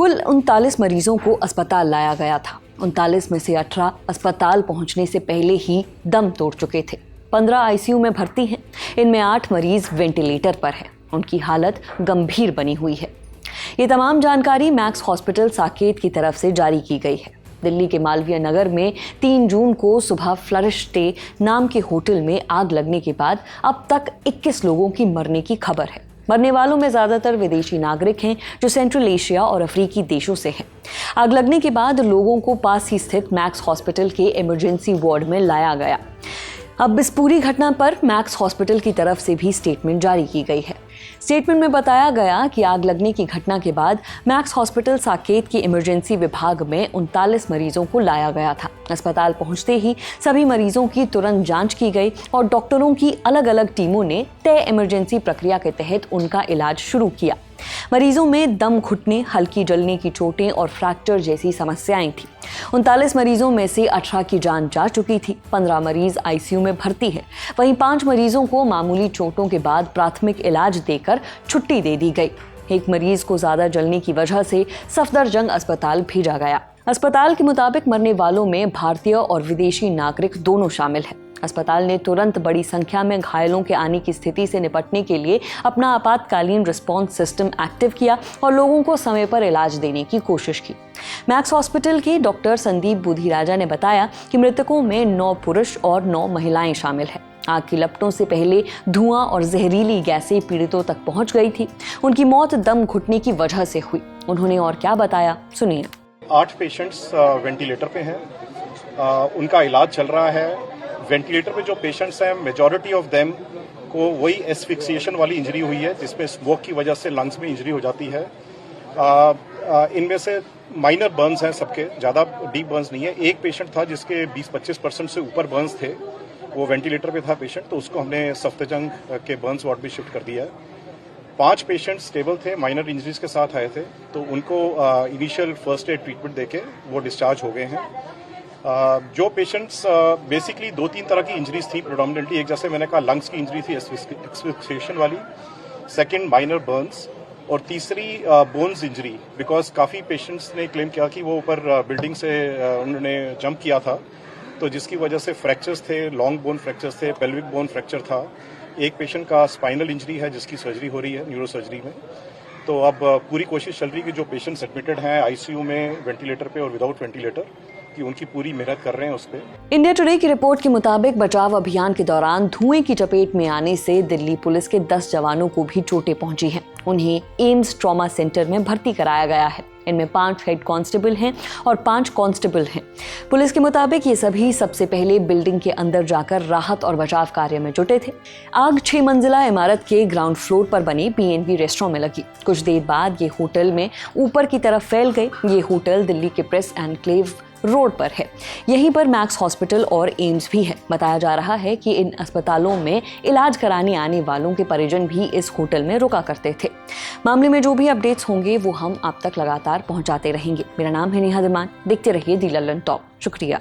कुल 39 मरीजों को अस्पताल लाया गया था। 39 में से 18 अस्पताल पहुंचने से पहले ही दम तोड़ चुके थे। 15 आईसीयू में भर्ती हैं। इनमें 8 मरीज वेंटिलेटर पर हैं। उनकी हालत गंभीर बनी हुई है। ये तमाम जानकारी मैक्स हॉस्पिटल साकेत की तरफ से जारी की गई है। दिल्ली के मालवीय नगर में 3 जून को सुबह फ्लरिश स्टे नाम के होटल में आग लगने के बाद अब तक 21 लोगों की मरने की खबर है। मरने वालों में ज्यादातर विदेशी नागरिक हैं जो सेंट्रल एशिया और अफ्रीकी देशों से हैं। आग लगने के बाद लोगों को पास ही स्थित मैक्स हॉस्पिटल के इमरजेंसी वार्ड में लाया गया। अब इस पूरी घटना पर मैक्स हॉस्पिटल की तरफ से भी स्टेटमेंट जारी की गई है। स्टेटमेंट में बताया गया कि आग लगने की घटना के बाद मैक्स हॉस्पिटल साकेत के इमरजेंसी विभाग में 39 मरीजों को लाया गया था। अस्पताल पहुंचते ही सभी मरीजों की तुरंत जांच की गई और डॉक्टरों की अलग अलग टीमों ने तय इमरजेंसी प्रक्रिया के तहत उनका इलाज शुरू किया। मरीजों में दम घुटने, हल्की जलने की चोटें और फ्रैक्चर जैसी समस्याएं थी। 39 मरीजों में से 18 की जान जा चुकी थी। 15 मरीज आईसीयू में भर्ती है। वहीं 5 मरीजों को मामूली चोटों के बाद प्राथमिक इलाज देकर छुट्टी दे दी गई। एक मरीज को ज्यादा जलने की वजह से सफदरजंग अस्पताल भेजा गया। अस्पताल के मुताबिक मरने वालों में भारतीय और विदेशी नागरिक दोनों शामिल हैं। अस्पताल ने तुरंत बड़ी संख्या में घायलों के आने की स्थिति से निपटने के लिए अपना आपातकालीन रिस्पॉन्स सिस्टम एक्टिव किया और लोगों को समय पर इलाज देने की कोशिश की। मैक्स हॉस्पिटल के डॉक्टर संदीप बुधिराजा ने बताया कि मृतकों में 9 पुरुष और 9 महिलाएं शामिल हैं। आग की लपटों से पहले धुआं और जहरीली गैसें पीड़ितों तक पहुंच गई थी। उनकी मौत दम घुटने की वजह से हुई। उन्होंने और क्या बताया, सुनिए। 8 पेशेंट्स वेंटिलेटर पे हैं। उनका इलाज चल रहा है। वेंटिलेटर पे जो पेशेंट्स हैं, मेजॉरिटी ऑफ देम को वही एस्फिक्सिएशन वाली इंजरी हुई है जिसमें स्मोक की वजह से लंग्स में इंजरी हो जाती है। इनमें से माइनर बर्न्स हैं सबके, ज़्यादा डीप बर्न्स नहीं है। एक पेशेंट था जिसके 20-25% से ऊपर बर्न्स थे, वो वेंटिलेटर पे था पेशेंट, तो उसको हमने सफदरजंग के बर्न्स वार्ड में शिफ्ट कर दिया है। 5 पेशेंट स्टेबल थे, माइनर इंजरीज के साथ आए थे, तो उनको इनिशियल फर्स्ट एड ट्रीटमेंट देके वो डिस्चार्ज हो गए हैं। जो पेशेंट्स बेसिकली 2-3 तरह की इंजरीज थी प्रोडोमिनेंटली। एक, जैसे मैंने कहा, लंग्स की इंजरी थी एस्फिक्सिएशन वाली, सेकंड माइनर बर्न्स, और तीसरी बोन्स इंजरी, बिकॉज काफ़ी पेशेंट्स ने क्लेम किया कि वो ऊपर बिल्डिंग से उन्होंने जंप किया था, तो जिसकी वजह से फ्रैक्चर्स थे, लॉन्ग बोन फ्रैक्चर्स थे, पेल्विक बोन फ्रैक्चर था। एक पेशेंट का स्पाइनल इंजरी है जिसकी सर्जरी हो रही है न्यूरो सर्जरी में। तो अब पूरी कोशिश चल रही है कि जो पेशेंट्स एडमिटेड हैं आईसीयू में वेंटिलेटर पे और विदाउट वेंटिलेटर, कि उनकी पूरी मेहनत कर रहे हैं उस पे। इंडिया टुडे की रिपोर्ट के मुताबिक बचाव अभियान के दौरान धुएं की चपेट में आने से दिल्ली पुलिस के 10 जवानों को भी चोटें पहुंची हैं। उन्हें एम्स ट्रॉमा सेंटर में भर्ती कराया गया है। इनमें 5 हेड कांस्टेबल हैं और 5 कांस्टेबल हैं। पुलिस के मुताबिक ये सभी सबसे पहले बिल्डिंग के अंदर जाकर राहत और बचाव कार्य में जुटे थे। आग 6 मंजिला इमारत के ग्राउंड फ्लोर पर बने पीएनबी रेस्टोरेंट में लगी। कुछ देर बाद ये होटल में ऊपर की तरफ फैल गई। ये होटल दिल्ली के प्रेस एनक्लेव रोड पर है। यहीं पर मैक्स हॉस्पिटल और एम्स भी है। बताया जा रहा है कि इन अस्पतालों में इलाज कराने आने वालों के परिजन भी इस होटल में रुका करते थे। मामले में जो भी अपडेट्स होंगे वो हम आप तक लगातार पहुंचाते रहेंगे। मेरा नाम है नेहा दिमान। देखते रहिए दी लल्लन टॉप। शुक्रिया।